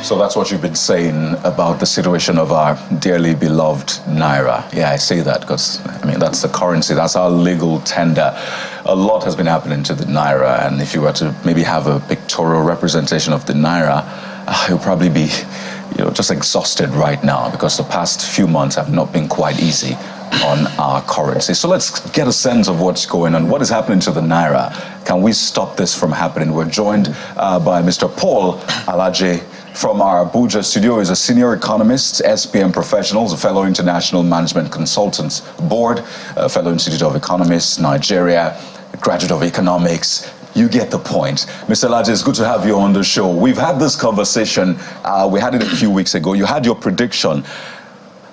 So that's what you've been saying about the situation of our dearly beloved Naira. Yeah, I say that because, I mean, that's the currency. That's our legal tender. A lot has been happening to the Naira. And if you were to maybe have a pictorial representation of the Naira, you'll probably be, just exhausted right now because the past few months have not been quite easy on our currency. So let's get a sense of what's going on. What is happening to the Naira? Can we stop this from happening? We're joined by Mr. Paul Alaje from our Abuja studio. He's a senior economist, SPM professional, a fellow International Management Consultants Board, a fellow Institute of Economists, Nigeria, a graduate of economics. You get the point. Mr. Alaje, it's good to have you on the show. We've had this conversation. We had it a few weeks ago. You had your prediction.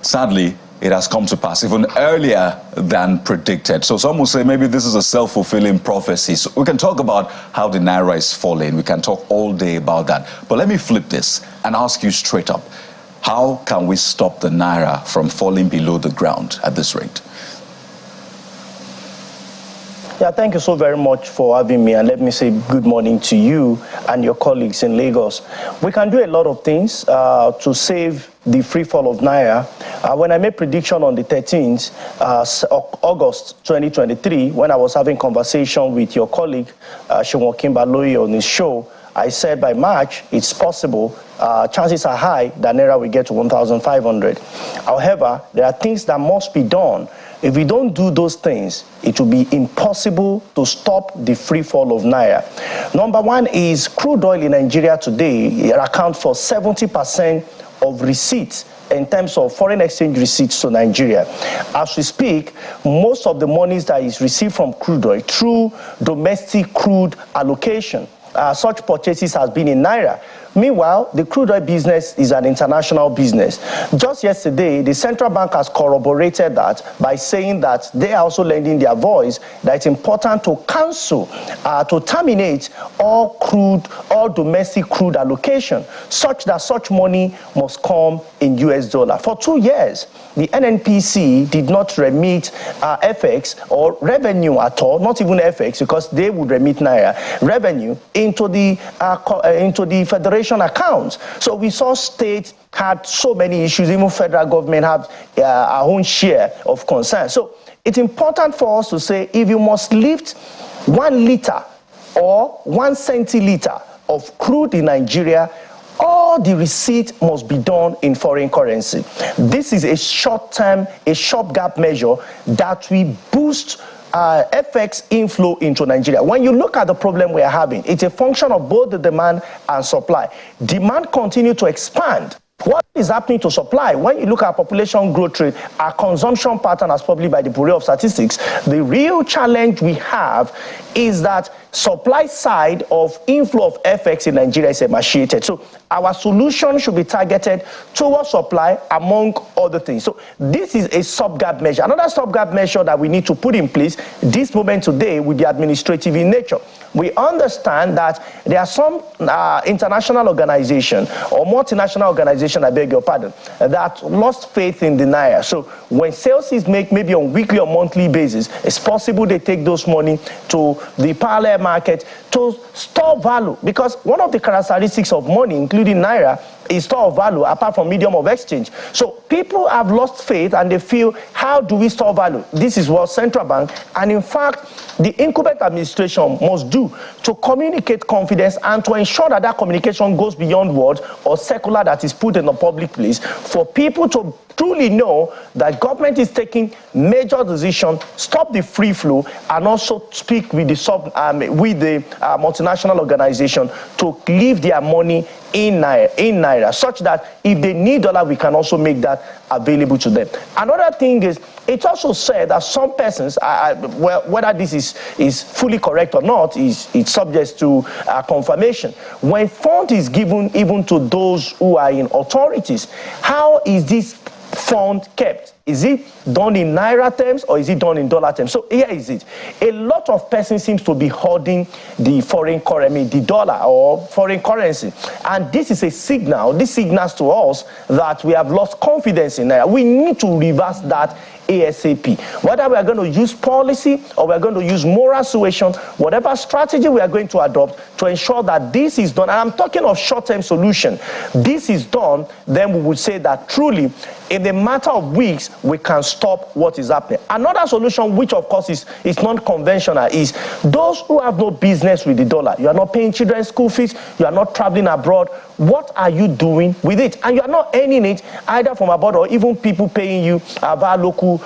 Sadly, it has come to pass even earlier than predicted. So some will say maybe this is a self-fulfilling prophecy. So we can talk about how the Naira is falling. We can talk all day about that. But let me flip this and ask you straight up. How can we stop the Naira from falling below the ground at this rate? Yeah, thank you so very much for having me, and let me say good morning to you and your colleagues in Lagos. We can do a lot of things to save the free fall of Naira. When I made prediction on the 13th August 2023, when I was having conversation with your colleague, Shewon Kimbaloyi, on his show, I said by March, it's possible, chances are high that Naira will get to 1,500. However, there are things that must be done. If we don't do those things, it will be impossible to stop the free fall of Naira. Number one is crude oil in Nigeria today. It accounts for 70% of receipts in terms of foreign exchange receipts to Nigeria. As we speak, most of the monies that is received from crude oil through domestic crude allocation, such purchases has been in Naira. Meanwhile, the crude oil business is an international business. Just yesterday, the central bank has corroborated that by saying that they are also lending their voice that it's important to cancel, to terminate all domestic crude allocation, such that such money must come in US dollar. For 2 years, the NNPC did not remit FX or revenue at all, not even FX, because they would remit Naira, revenue into the Federation accounts. So we saw states had so many issues, even federal government have our own share of concern. So it's important for us to say, if you must lift 1 liter or 1 centiliter of crude in Nigeria, all the receipt must be done in foreign currency. This is a short-term, a stopgap measure that will boost FX inflow into Nigeria. When you look at the problem we are having, it's a function of both the demand and supply. Demand continues to expand. What is happening to supply? When you look at population growth rate, our consumption pattern as published by the Bureau of Statistics, the real challenge we have is that supply side of inflow of FX in Nigeria is emaciated. So our solution should be targeted towards supply, among other things. So this is a stopgap measure. Another stopgap measure that we need to put in place this moment today will be administrative in nature. We understand that there are some international organizations or multinational organizations, I beg your pardon, that lost faith in the Naira. So when sales is made maybe on weekly or monthly basis, it's possible they take those money to the parallel market to store value, because one of the characteristics of money, including Naira, is store of value apart from medium of exchange. So people have lost faith and they feel, how do we store value? This is what central bank and in fact the incumbent administration must do to communicate confidence and to ensure that that communication goes beyond words or circular that is put in the public place, for people to truly know that government is taking major decisions, stop the free flow, and also speak with the multinational organization to leave their money in Naira, such that if they need dollar, we can also make that available to them. Another thing is, it's also said that some persons, well, whether this is fully correct or not, it's subject to confirmation. When fund is given even to those who are in authorities, how is this fund kept? Is it done in Naira terms or is it done in dollar terms? So here is it. A lot of persons seems to be hoarding the foreign currency, the dollar or foreign currency. And this is a signal, this signals to us that we have lost confidence in Naira. We need to reverse that ASAP. Whether we are going to use policy or we are going to use moral suasion, whatever strategy we are going to adopt to ensure that this is done, and I'm talking of short-term solution, this is done, then we would say that truly in a matter of weeks we can stop what is happening. Another solution, which of course is non-conventional, is those who have no business with the dollar. You are not paying children's school fees, you are not traveling abroad. What are you doing with it? And you are not earning it either from abroad or even people paying you via local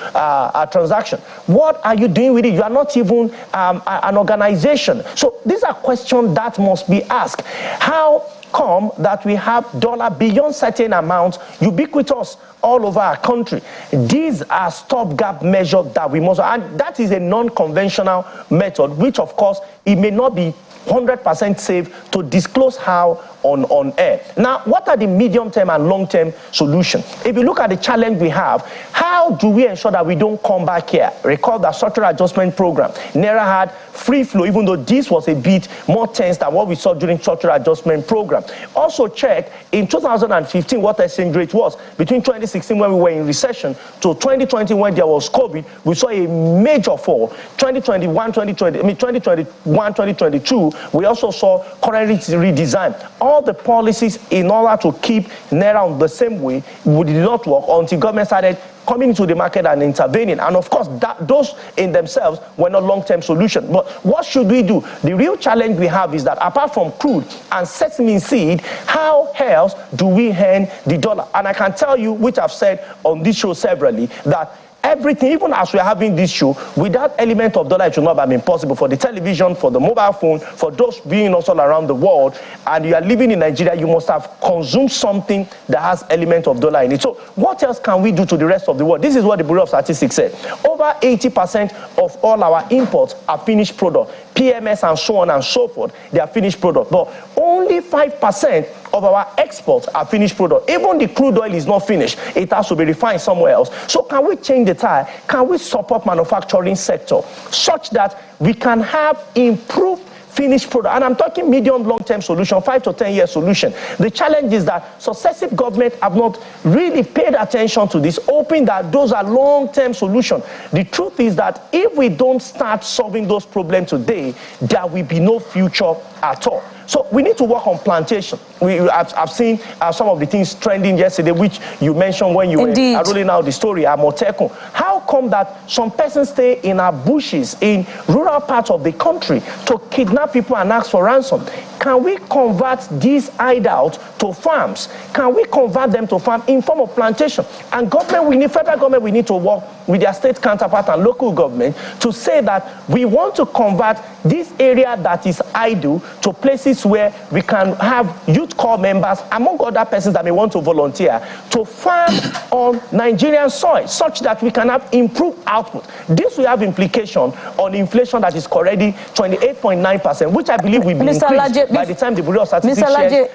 transaction. What are you doing with it? You are not even an organization. So these are questions that must be asked. How come that we have dollar beyond certain amounts ubiquitous all over our country? These are stopgap measures that we must, and that is a non-conventional method, which of course it may not be 100% safe to disclose how on air. Now, what are the medium-term and long-term solutions? If you look at the challenge we have, how do we ensure that we don't come back here? Recall the structural adjustment program. Naira had free flow, even though this was a bit more tense than what we saw during structural adjustment program. Also check in 2015 what the exchange rate was. Between 2016 when we were in recession to 2020 when there was COVID, we saw a major fall. 2021, 2022, we also saw currency redesign. All the policies in order to keep Naira on the same way did not work until government started coming into the market and intervening. And of course, those in themselves were not long-term solutions. But what should we do? The real challenge we have is that apart from crude and sesame seed, how else do we earn the dollar? And I can tell you, which I've said on this show severally, that everything, even as we are having this show, without element of dollar, it should not have been possible for the television, for the mobile phone, for those being also around the world. And you are living in Nigeria, you must have consumed something that has element of dollar in it. So what else can we do to the rest of the world? This is what the Bureau of Statistics said. Over 80% of all our imports are finished product. PMS and so on and so forth, they are finished product. But only 5% of our exports are finished product. Even the crude oil is not finished. It has to be refined somewhere else. So can we change the tide? Can we support manufacturing sector such that we can have improved finished product? And I'm talking medium, long-term solution, 5 to 10 year solution. The challenge is that successive government have not really paid attention to this, hoping that those are long-term solutions. The truth is that if we don't start solving those problems today, there will be no future at all. So we need to work on plantation. I've seen some of the things trending yesterday, which you mentioned when you were rolling out the story at Motekun. How come that some persons stay in our bushes in rural parts of the country to kidnap people and ask for ransom? Can we convert these hideouts to farms? Can we convert them to farm in form of plantation? And government, federal government, we need to work with their state counterpart and local government to say that we want to convert this area that is idle to places where we can have youth corps members, among other persons that may want to volunteer, to farm on Nigerian soil, such that we can have improved output. This will have implication on inflation that is already 28.9%, which I believe will be increased by the time the Bureau of Statistics shares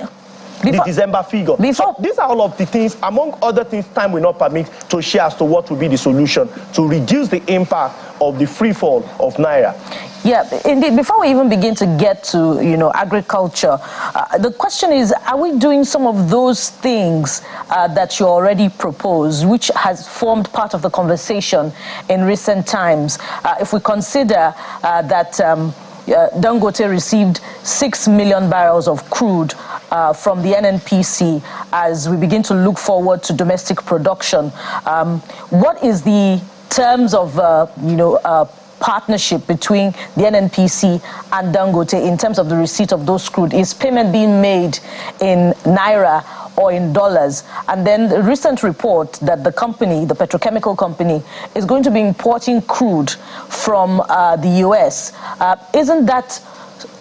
the December figure. So these are all of the things, among other things, time will not permit to share as to what will be the solution to reduce the impact of the free fall of Naira. Yeah, indeed. Before we even begin to get to, agriculture, the question is, are we doing some of those things that you already proposed, which has formed part of the conversation in recent times? If we consider that Dangote received 6 million barrels of crude from the NNPC as we begin to look forward to domestic production. What is the terms of, partnership between the NNPC and Dangote in terms of the receipt of those crude? Is payment being made in Naira or in dollars? And then the recent report that the company, the petrochemical company, is going to be importing crude from the US. Isn't that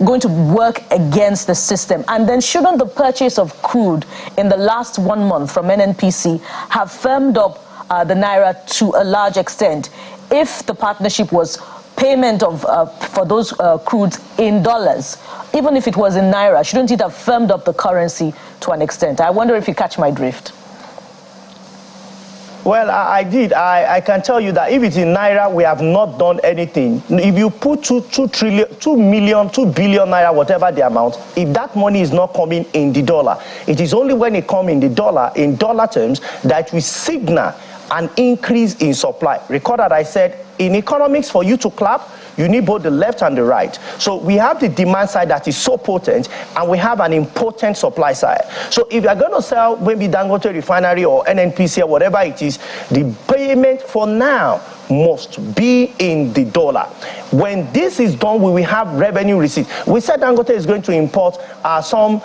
going to work against the system? And then shouldn't the purchase of crude in the last 1 month from NNPC have firmed up the Naira to a large extent? If the partnership was payment of for those crudes in dollars, even if it was in Naira, shouldn't it have firmed up the currency to an extent? I wonder if you catch my drift. Well, I did. I can tell you that if it's in Naira, we have not done anything. If you put 2 billion Naira, whatever the amount, if that money is not coming in the dollar, it is only when it comes in the dollar, in dollar terms, that we signal an increase in supply. Recall that I said, in economics, for you to clap, you need both the left and the right. So we have the demand side that is so potent, and we have an important supply side. So if you're going to sell maybe Dangote Refinery or NNPC or whatever it is, the payment for now must be in the dollar. When this is done, we will have revenue receipt. We said Dangote is going to import some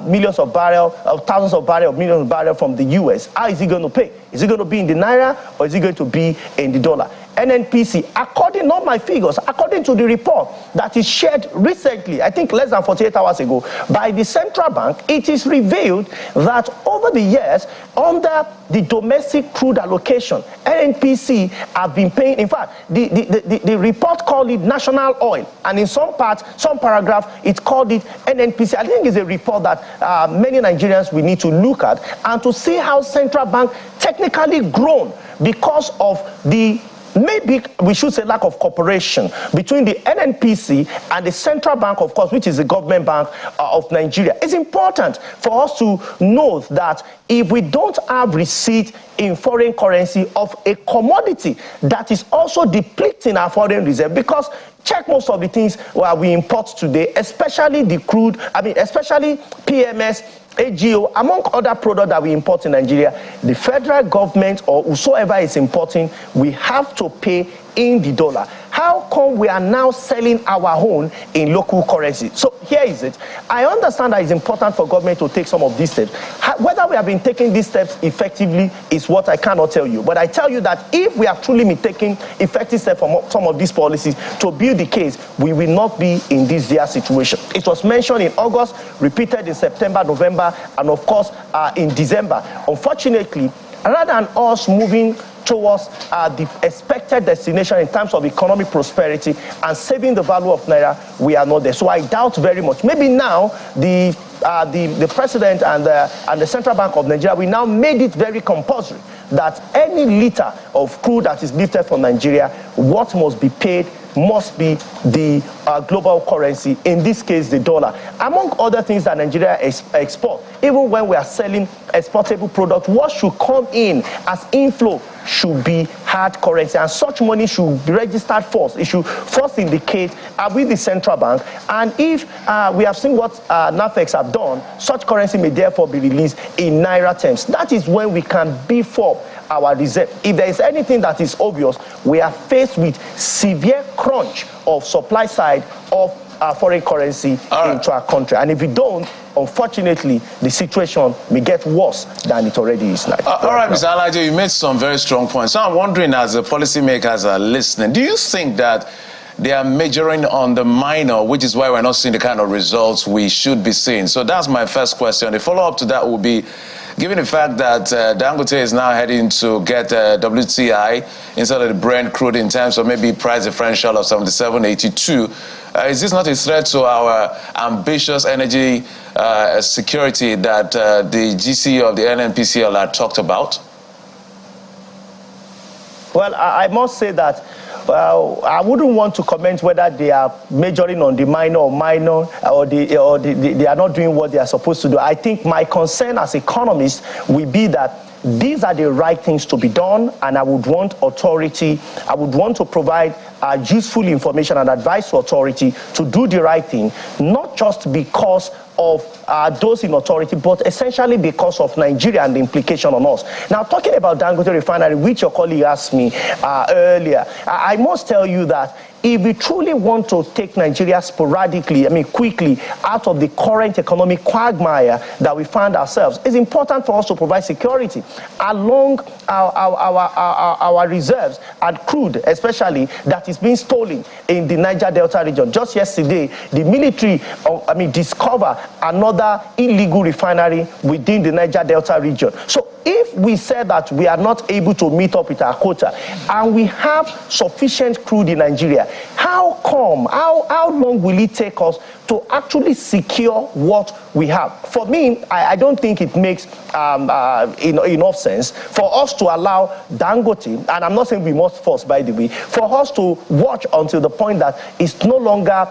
millions of barrels, thousands of barrels, millions of barrels from the US. How is he going to pay? Is it going to be in the Naira or is it going to be in the dollar? NNPC, according, not my figures, according to the report that is shared recently, I think less than 48 hours ago, by the central bank, it is revealed that over the years, under the domestic crude allocation, NNPC have been paying, in fact, the report called it national oil, and in some parts, some paragraph, it called it NNPC. I think it's a report that many Nigerians we need to look at and to see how central bank technically grown because of the, maybe we should say, lack of cooperation between the NNPC and the central bank, of course, which is the government bank of Nigeria. It's important for us to know that if we don't have receipt in foreign currency of a commodity that is also depleting our foreign reserve, because check most of the things we import today, especially the crude, especially PMS, AGO, among other products that we import in Nigeria, the federal government or whosoever is importing, we have to pay in the dollar. How come we are now selling our own in local currency? So here is it. I understand that it's important for government to take some of these steps. Whether we have been taking these steps effectively is what I cannot tell you. But I tell you that if we have truly been taking effective steps from some of these policies to build the case, we will not be in this dire situation. It was mentioned in August, repeated in September, November, and of course in December. Unfortunately, rather than us moving towards the expected destination in terms of economic prosperity and saving the value of Naira, we are not there. So I doubt very much. Maybe now the president and the Central Bank of Nigeria, we now made it very compulsory that any liter of crude that is lifted from Nigeria, what must be paid must be the global currency, in this case the dollar. Among other things that Nigeria export, even when we are selling exportable products, what should come in as inflow should be hard currency, and such money should be registered first. It should first indicate with the central bank, and if we have seen what NAFEX have done, such currency may therefore be released in Naira terms. That is when we can beef up our reserve. If there is anything that is obvious, we are faced with severe crunch of supply side of foreign currency into our country. And if we don't, unfortunately, the situation may get worse than it already is now. All right, Mr. Alaje, you made some very strong points. So I'm wondering, as the policymakers are listening, do you think that they are majoring on the minor, which is why we're not seeing the kind of results we should be seeing? So that's my first question. The follow-up to that will be, given the fact that Dangote is now heading to get WTI instead of the Brent crude in terms of maybe price differential of 77.82, is this not a threat to our ambitious energy security that the GC of the NNPCL had talked about? Well, I must say that I wouldn't want to comment whether they are majoring on the minor, or they are not doing what they are supposed to do. I think my concern as economist will be that these are the right things to be done, and I would want authority, I would want to provide useful information and advice to authority to do the right thing, not just because of those in authority, but essentially because of Nigeria and the implication on us. Now, talking about Dangote Refinery, which your colleague asked me earlier, I must tell you that if we truly want to take Nigeria sporadically, quickly, out of the current economic quagmire that we find ourselves, it's important for us to provide security along our reserves and crude, especially, that is being stolen in the Niger Delta region. Just yesterday, the military, discovered another illegal refinery within the Niger Delta region. So if we say that we are not able to meet up with our quota, and we have sufficient crude in Nigeria, how long will it take us to actually secure what we have. For me, I don't think it makes enough sense for us to allow Dangote, and I'm not saying we must force, by the way, for us to watch until the point that it's no longer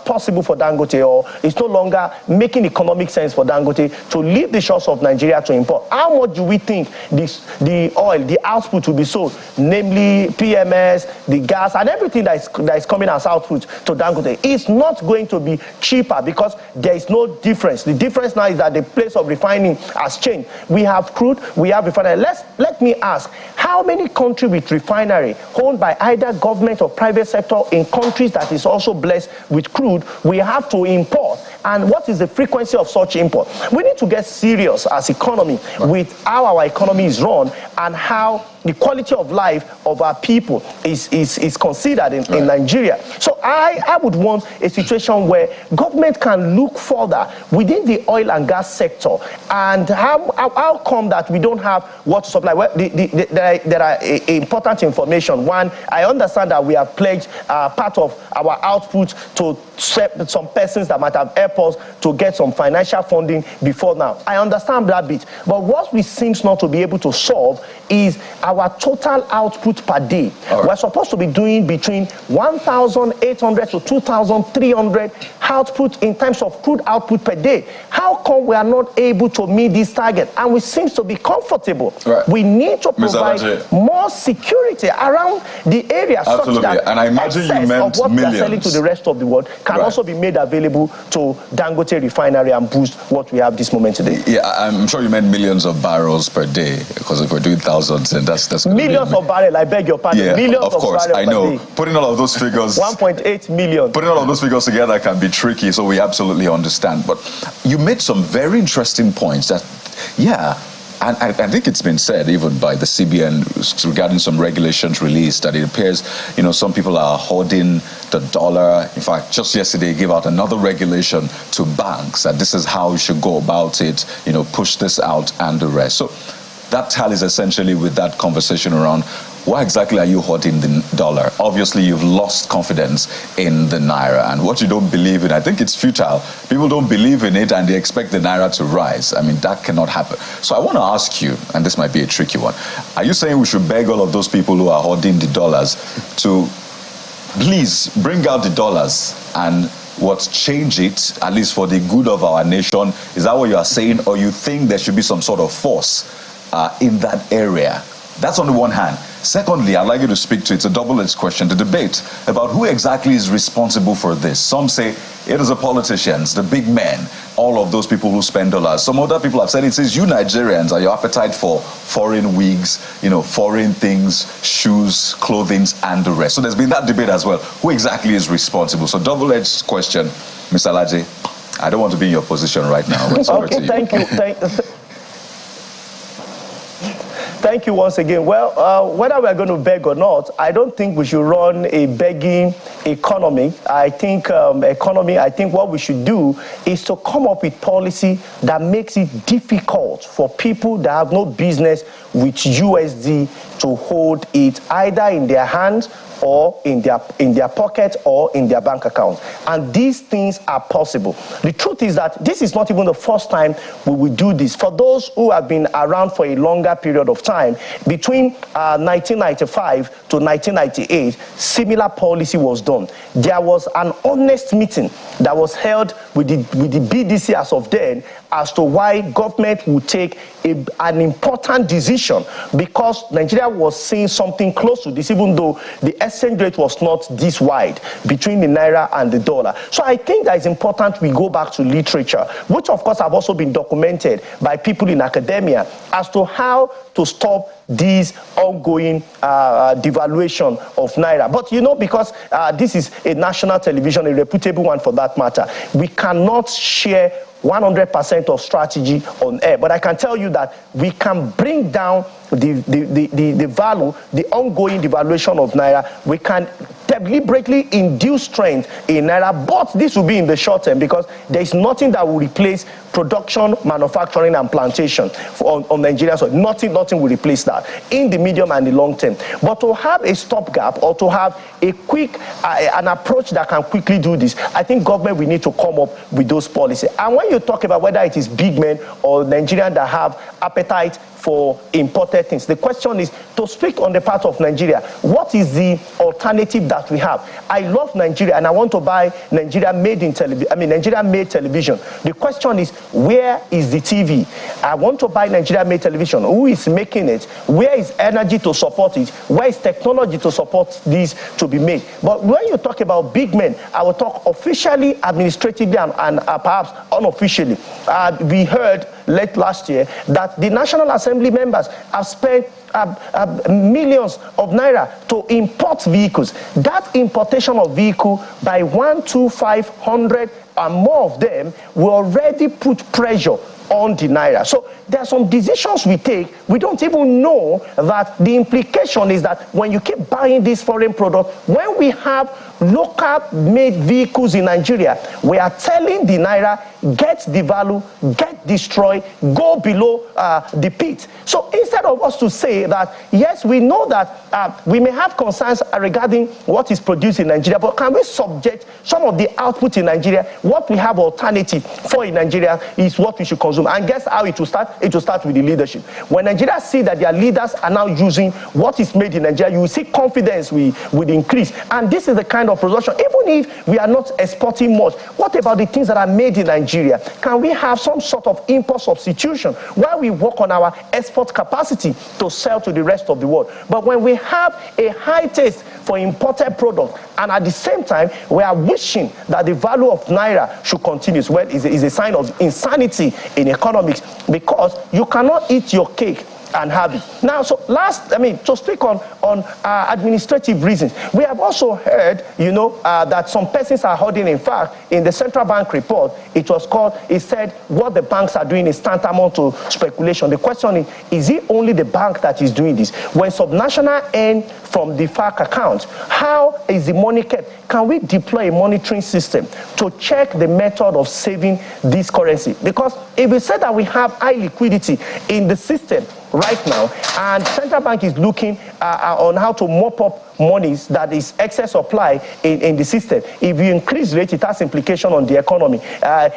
possible for Dangote, or it's no longer making economic sense for Dangote to leave the shores of Nigeria to import. How much do we think the oil, the output will be sold, namely PMS, the gas, and everything that is coming as output to Dangote? It's not going to be cheaper because there is no difference. The difference now is that the place of refining has changed. We have crude, we have refinery. Let me ask, how many countries with refinery owned by either government or private sector in countries that is also blessed with crude we have to import? And what is the frequency of such import? We need to get serious as economy with how our economy is run and how the quality of life of our people is considered in Nigeria. So I would want a situation where government can look further within the oil and gas sector. And how come that we don't have water supply? Well, there are important information. One, I understand that we have pledged part of our output to some persons that might have helped us to get some financial funding before now. I understand that bit. But what we seem not to be able to solve is our total output per day. Right. We're supposed to be doing between 1,800 to 2,300 output in terms of crude output per day. How come we are not able to meet this target? And we seem to be comfortable. Right. We need to provide more security around the area. Absolutely. Such that and I imagine you meant of what millions. we are selling to the rest of the world can also be made available to Dangote refinery and boost what we have this moment today. Yeah, I'm sure you meant millions of barrels per day, because if we're doing thousands, then that's millions of barrels. I beg your pardon. Yeah, millions of course, barrels I know. per day. Putting all of those figures, 1.8 million. Putting all of those figures together can be tricky, so we absolutely understand. But you made some very interesting points that, and I think it's been said even by the CBN regarding some regulations released that it appears, some people are hoarding the dollar. In fact, just yesterday, gave out another regulation to banks that this is how you should go about it, push this out and the rest. So that tallies essentially with that conversation around why exactly are you hoarding the dollar? Obviously, you've lost confidence in the Naira, and what you don't believe in, I think it's futile. People don't believe in it and they expect the Naira to rise. I mean, that cannot happen. So I want to ask you, and this might be a tricky one, are you saying we should beg all of those people who are hoarding the dollars to please bring out the dollars and change it, at least for the good of our nation? Is that what you are saying? Or you think there should be some sort of force in that area? That's on the one hand. Secondly, I'd like you to speak to, it's a double-edged question, the debate about who exactly is responsible for this. Some say it is the politicians, the big men, all of those people who spend dollars. Some other people have said it says you Nigerians are your appetite for foreign wigs, foreign things, shoes, clothing, and the rest. So there's been that debate as well. Who exactly is responsible? So double-edged question, Mr. Laje. I don't want to be in your position right now. Okay, thank you. Thank you once again. Well, whether we're going to beg or not, I don't think we should run a begging economy. I think what we should do is to come up with policy that makes it difficult for people that have no business with USD to hold it either in their hands or in their pocket or in their bank account. And these things are possible. The truth is that this is not even the first time we will do this. For those who have been around for a longer period of time, between 1995 to 1998, similar policy was done. There was an honest meeting that was held with the BDC as of then as to why government would take an important decision, because Nigeria was seeing something close to this, even though the exchange rate was not this wide between the Naira and the dollar. So I think that it's important we go back to literature, which of course have also been documented by people in academia, as to how to stop this ongoing devaluation of Naira. But because this is a national television, a reputable one for that matter, we cannot share 100% of strategy on air. But I can tell you that we can bring down the value, the ongoing devaluation of Naira. We can deliberately induce strength in Naira, but this will be in the short term because there is nothing that will replace production, manufacturing, and plantation on Nigeria. So nothing will replace that in the medium and the long term. But to have a stopgap or to have a quick an approach that can quickly do this, I think government will need to come up with those policies. And when you talk about whether it is big men or Nigerians that have appetite for imported things, the question is, to speak on the part of Nigeria, what is the alternative that we have? I love Nigeria and I want to buy Nigeria-made television. The question is, where is the TV? I want to buy Nigeria-made television. Who is making it? Where is energy to support it? Where is technology to support this to be made? But when you talk about big men, I will talk officially, administratively, and perhaps unofficially. We heard late last year that the National Assembly members have spent millions of naira to import vehicles. That importation of vehicle by 1,500 and more of them will already put pressure on the naira. So there are some decisions we take, we don't even know that the implication is that when you keep buying these foreign products, when we have local made vehicles in Nigeria, we are telling the naira, get devalue, get destroyed, go below the pit. So instead of us to say that, yes, we know that we may have concerns regarding what is produced in Nigeria, but can we subject some of the output in Nigeria? What we have alternative for in Nigeria is what we should consume. And guess how it will start? It will start with the leadership. When Nigeria see that their leaders are now using what is made in Nigeria, you will see confidence will increase. And this is the kind of production. Even if we are not exporting much, what about the things that are made in Nigeria? Can we have some sort of import substitution while we work on our export capacity to sell to the rest of the world? But when we have a high taste for imported products and at the same time we are wishing that the value of naira should continue, well, is a sign of insanity in economics, because you cannot eat your cake and have it. Now, so to speak on administrative reasons, we have also heard, that some persons are hoarding. In fact, in the central bank report, it said what the banks are doing is tantamount to speculation. The question is it only the bank that is doing this? When subnational earn from the FARC accounts, how is the money kept? Can we deploy a monitoring system to check the method of saving this currency? Because if we say that we have high liquidity in the system right now, and central bank is looking on how to mop up monies that is excess supply in the system. If you increase rate, it has implication on the economy.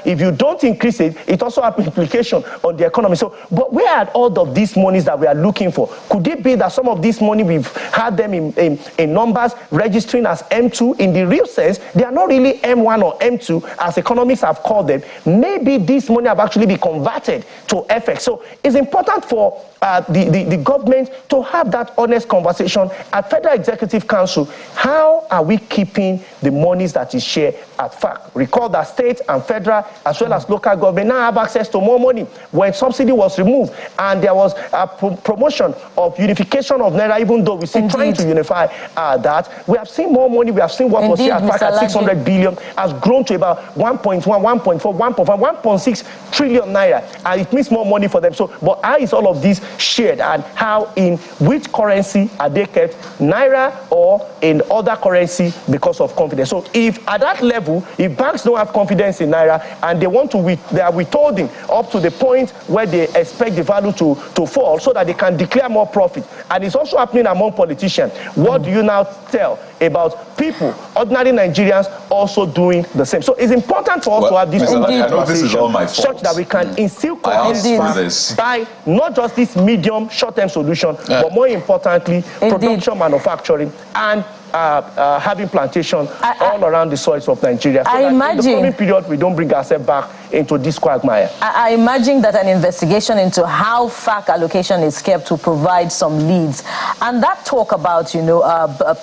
If you don't increase it, it also has implication on the economy. So, but where are all of these monies that we are looking for? Could it be that some of this money, we've had them in numbers registering as M2? In the real sense, they are not really M1 or M2, as economists have called them. Maybe this money have actually been converted to FX. So it's important for the government to have that honest conversation at Federal Executive Council. How are we keeping the monies that is shared at FARC? Recall that state and federal as well as local government now have access to more money. When subsidy was removed and there was a promotion of unification of naira, even though we're still trying to unify that, we have seen more money. We have seen what was here at FARC at 600 billion has grown to about 1.1, 1.4, 1.5, 1.6 trillion naira, and it means more money for them. So, but how is all of this shared, and how, in which currency are they kept, naira or in other currency, because of confidence? So if at that level, if banks don't have confidence in naira and they want to, they are withholding up to the point where they expect the value to fall so that they can declare more profit, and it's also happening among politicians, what do you now tell about people, ordinary Nigerians, also doing the same? So it's important for us to have this conversation such that we can instill confidence by not just this medium, short-term solution, but more importantly, production, manufacturing, and having plantation all around the soils of Nigeria. So I imagine in the coming period, we don't bring ourselves back into this quagmire. I imagine that an investigation into how FARC allocation is kept will provide some leads. And that talk about,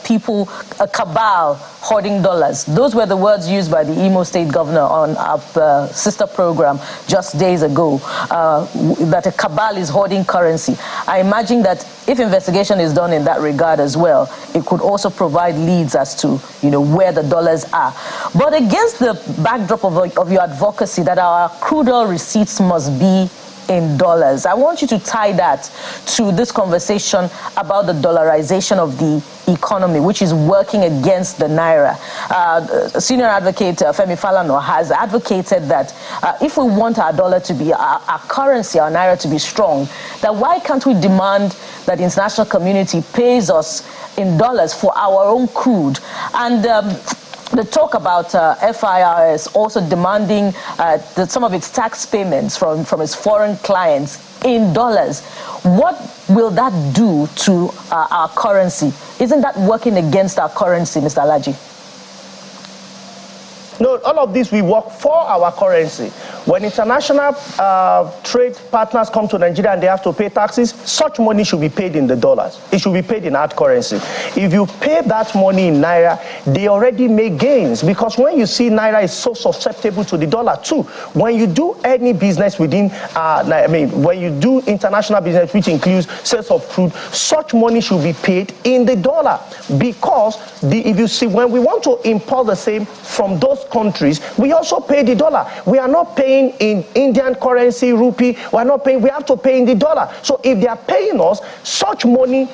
people, a cabal hoarding dollars, those were the words used by the Imo State governor on our sister program just days ago, that a cabal is hoarding currency. I imagine that if investigation is done in that regard as well, it could also provide leads as to, where the dollars are. But against the backdrop of your advocacy that our crude oil receipts must be in dollars. I want you to tie that to this conversation about the dollarization of the economy, which is working against the Naira. Senior advocate Femi Falana has advocated that if we want our dollar to be, our currency, our Naira to be strong, that why can't we demand that the international community pays us in dollars for our own crude? And the talk about FIRS also demanding some of its tax payments from its foreign clients in dollars. What will that do to our currency? Isn't that working against our currency, Mr. Alhaji? No, all of this, we work for our currency. When international trade partners come to Nigeria and they have to pay taxes, such money should be paid in the dollars. It should be paid in hard currency. If you pay that money in Naira, they already make gains, because when you see Naira is so susceptible to the dollar too. When you do any business within, when you do international business, which includes sales of crude, such money should be paid in the dollar, because if you see, when we want to import the same from those countries, we also pay the dollar. We are not paying in Indian currency, rupee. We are not paying. We have to pay in the dollar. So if they are paying us, such money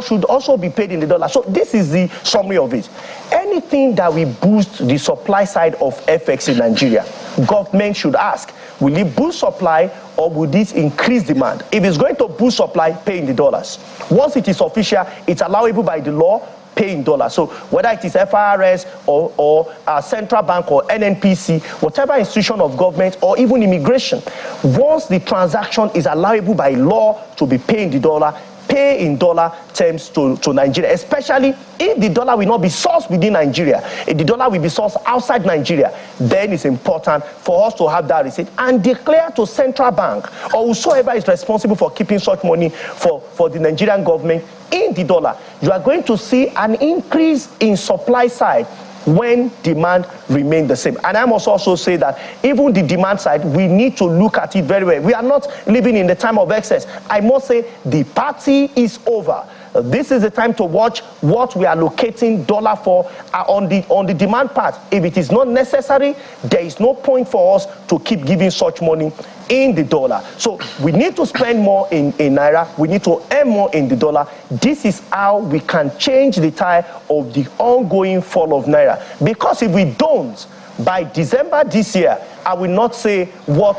should also be paid in the dollar. So this is the summary of it. Anything that will boost the supply side of FX in Nigeria, government should ask, will it boost supply or will this increase demand? If it's going to boost supply, pay in the dollars. Once it is official, it's allowable by the law, pay in dollars. So whether it is FIRS or central bank or NNPC, whatever institution of government or even immigration, once the transaction is allowable by law to be paid in the dollar, pay in dollar terms to Nigeria, especially if the dollar will not be sourced within Nigeria. If the dollar will be sourced outside Nigeria, then it's important for us to have that receipt and declare to central bank or whosoever is responsible for keeping such money for the Nigerian government in the dollar. You are going to see an increase in supply side when demand remains the same. And I must also say that even the demand side, we need to look at it very well. We are not living in the time of excess. I must say the party is over. This is the time to watch what we are allocating dollar for on the demand part. If it is not necessary, there is no point for us to keep giving such money in the dollar. So we need to spend more in Naira. We need to earn more in the dollar. This is how we can change the tide of the ongoing fall of Naira. Because if we don't, by December this year, I will not say what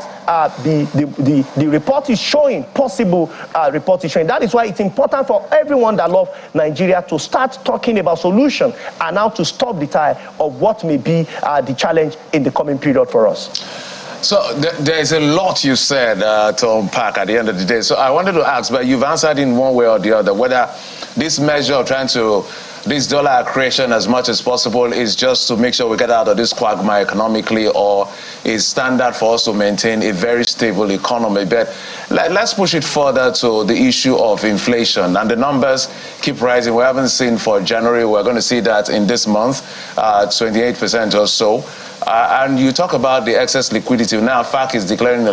the report is showing, possible report is showing. That is why it's important for everyone that loves Nigeria to start talking about solution and how to stop the tide of what may be the challenge in the coming period for us. So there's a lot you said to unpack at the end of the day. So I wanted to ask, but you've answered in one way or the other, whether this measure of trying to, this dollar creation as much as possible is just to make sure we get out of this quagmire economically, or is standard for us to maintain a very stable economy. But let's push it further to the issue of inflation. And the numbers keep rising. We haven't seen for January. We're going to see that in this month, 28% or so. And you talk about the excess liquidity. Now, FAC is declaring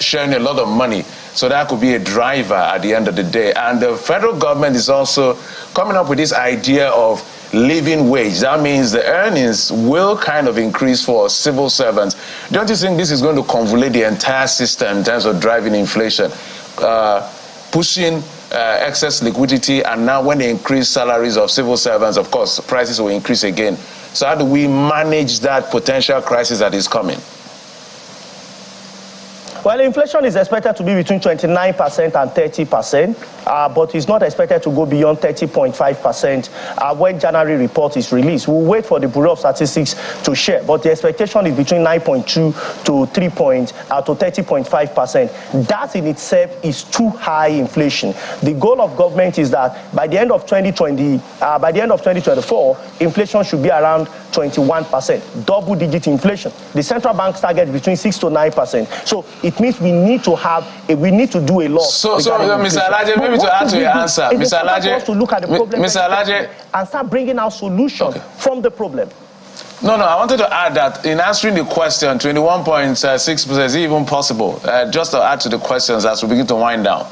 sharing a lot of money. So that could be a driver at the end of the day. And the federal government is also coming up with this idea of living wage. That means the earnings will kind of increase for civil servants. Don't you think this is going to convolute the entire system in terms of driving inflation, pushing excess liquidity, and now when they increase salaries of civil servants, of course, prices will increase again. So how do we manage that potential crisis that is coming? Well, inflation is expected to be between 29% and 30%, but it's not expected to go beyond 30.5% when January report is released. We'll wait for the Bureau of Statistics to share, but the expectation is between 9.2 to 30.5%. That in itself is too high inflation. The goal of government is that by the end of 2024, inflation should be around 21%, double-digit inflation. The central bank's target between 6 to 9%. So it means we need to do a lot. So Mr. Alhaji, maybe to add to your answer, Mr. Alhaji, to look at the problem, Mr. Alhaji, and start bringing out solutions from the problem. No, I wanted to add that in answering the question, 21.6%, is it even possible? Just to add to the questions as we begin to wind down.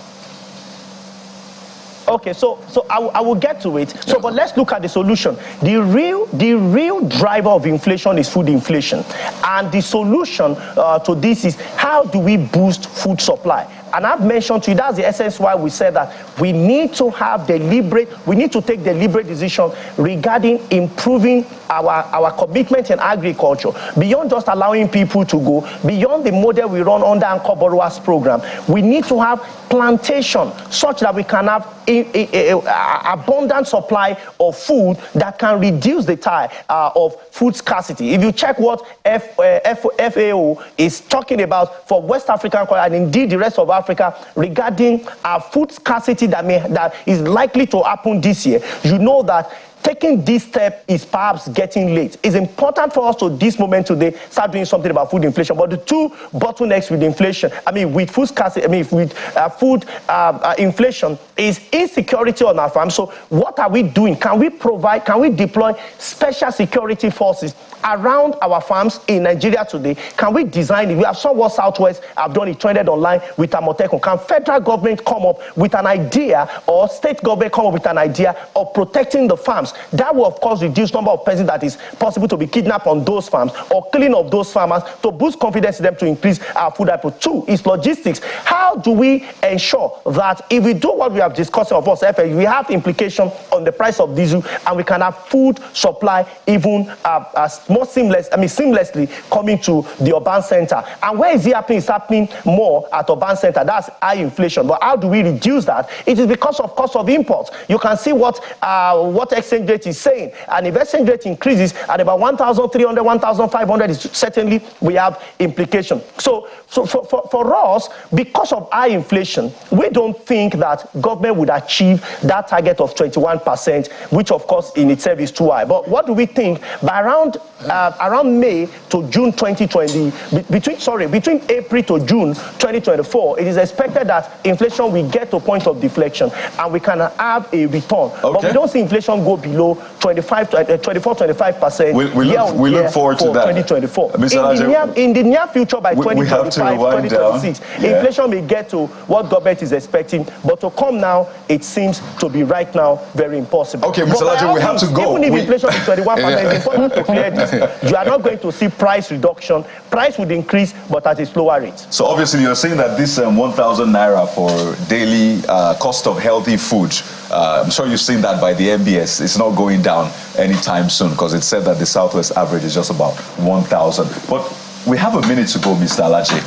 Okay, so I will get to it. So, but let's look at the solution. The real driver of inflation is food inflation, and the solution to this is how do we boost food supply? And I've mentioned to you, that's the essence why we said that we need to take deliberate decision regarding improving our commitment in agriculture, beyond just allowing people to go, beyond the model we run under Anchor Borrowers program. We need to have plantation such that we can have abundant supply of food that can reduce the tide of food scarcity. If you check what FAO is talking about for West African and indeed the rest of Africa regarding food scarcity that is likely to happen this year, you know that taking this step is perhaps getting late. It's important for us to this moment today start doing something about food inflation. But the two bottlenecks with inflation, with food scarcity, with food inflation is insecurity on our farms. So what are we doing? Can we deploy special security forces around our farms in Nigeria today? Can we design it? We have somewhat Southwest have done it, trended online with Amotekun. Can federal government come up with an idea, or state government come up with an idea of protecting the farms? That will, of course, reduce number of persons that is possible to be kidnapped on those farms, or killing of those farmers, to boost confidence in them to increase our food output. Two is logistics. How do we ensure that if we do what we have discussed, of course, we have implication on the price of diesel, and we can have food supply even more seamlessly coming to the urban center. And where is it happening? It's happening more at urban center. That's high inflation. But how do we reduce that? It is because of cost of imports. You can see what exchange rate is saying. And if exchange rate increases at about 1,300, 1,500, certainly we have implication. So for us, because of high inflation, we don't think that government would achieve that target of 21%, which of course in itself is too high. But what do we think? By around May to June 2020, between April to June 2024, it is expected that inflation will get to a point of deflection and we can have a return. Okay. But we don't see inflation go below 24-25%. We look forward to that. 2024. In the near future, by 2025, 2026, inflation may get to what government is expecting. But to come now, it seems to be right now very impossible. Okay, Mr. Laje, we have to go. Even if inflation is 21%, it's important to clear this. You are not going to see price reduction. Price would increase, but at a slower rate. So obviously, you're saying that this 1,000 naira for daily cost of healthy food, I'm sure you've seen that by the MBS. It's not going down anytime soon, because it said that the Southwest average is just about 1,000. But we have a minute to go, Mr. Alaje.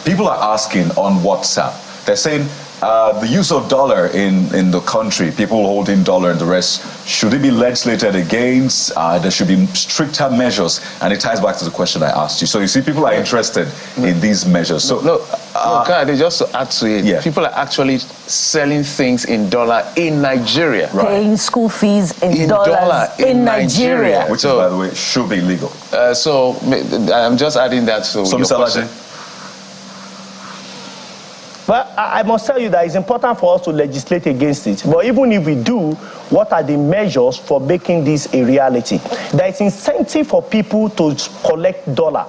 People are asking on WhatsApp. They're saying the use of dollar in the country, people holding dollar and the rest, should it be legislated against? There should be stricter measures. And it ties back to the question I asked you. So you see, people are interested in these measures. So just to add to it, people are actually selling things in dollar in Nigeria. Right. Paying school fees in dollars in Nigeria. Which, by the way, should be legal. So I'm just adding that to your question. Well, I must tell you that it's important for us to legislate against it. But even if we do, what are the measures for making this a reality? There is incentive for people to collect dollar.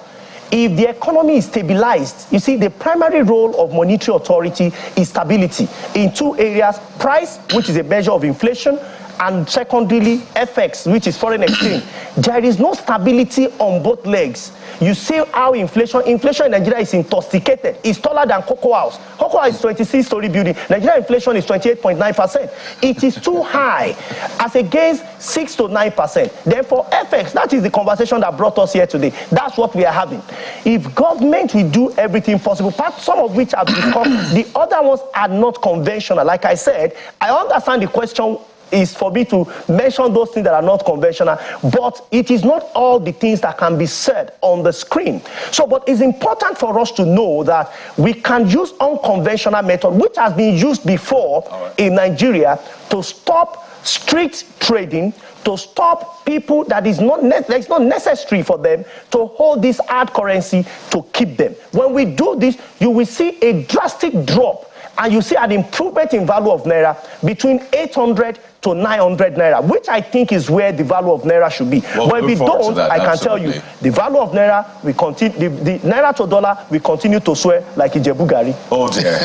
If the economy is stabilized, you see, the primary role of monetary authority is stability in two areas: price, which is a measure of inflation, and secondarily, FX, which is foreign exchange. There is no stability on both legs. You see how inflation in Nigeria is intoxicated. It's taller than Cocoa House. Cocoa House is 26-story building. Nigeria inflation is 28.9%. It is too high, as against 6 to 9%. Therefore, FX, that is the conversation that brought us here today. That's what we are having. If government will do everything possible, some of which I've discussed, the other ones are not conventional. Like I said, I understand the question is for me to mention those things that are not conventional, but it is not all the things that can be said on the screen. So, but it's important for us to know that we can use unconventional method, which has been used before in Nigeria, to stop street trading, to stop people that it's not necessary for them to hold this hard currency to keep them. When we do this, you will see a drastic drop. and you see an improvement in value of Naira between 800 to 900 Naira, which I think is where the value of Naira should be. Well, but if we don't, that, I can absolutely. tell you, the value of Naira will continue, the Naira to dollar will continue to swear like Ijebu Gari. Oh dear.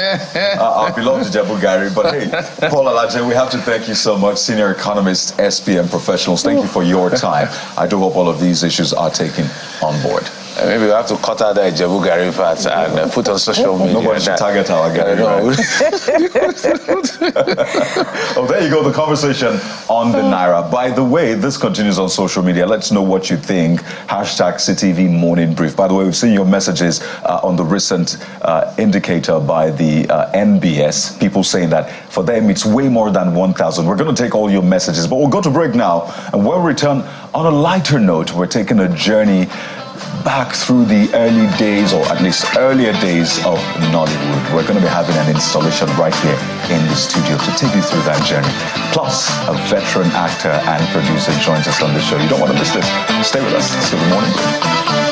I belong to Ijebu Gari, but hey, Paul Alaje, we have to thank you so much, senior economist, SPM professionals. Thank you for your time. I do hope all of these issues are taken on board. Maybe we have to cut out the Ijebu Gari part and put on social media. Nobody should target our Gari, right? Oh, there you go, the conversation on the Naira. By the way, this continues on social media. Let's know what you think. #CTV Morning Brief. By the way, we've seen your messages on the recent indicator by the NBS. People saying that for them it's way more than 1,000. We're going to take all your messages, but we'll go to break now. And when we return, on a lighter note, we're taking a journey back through the early days, or at least earlier days of Nollywood. We're going to be having an installation right here in the studio to take you through that journey. Plus, a veteran actor and producer joins us on the show. You don't want to miss this. Stay with us. It's Good Morning.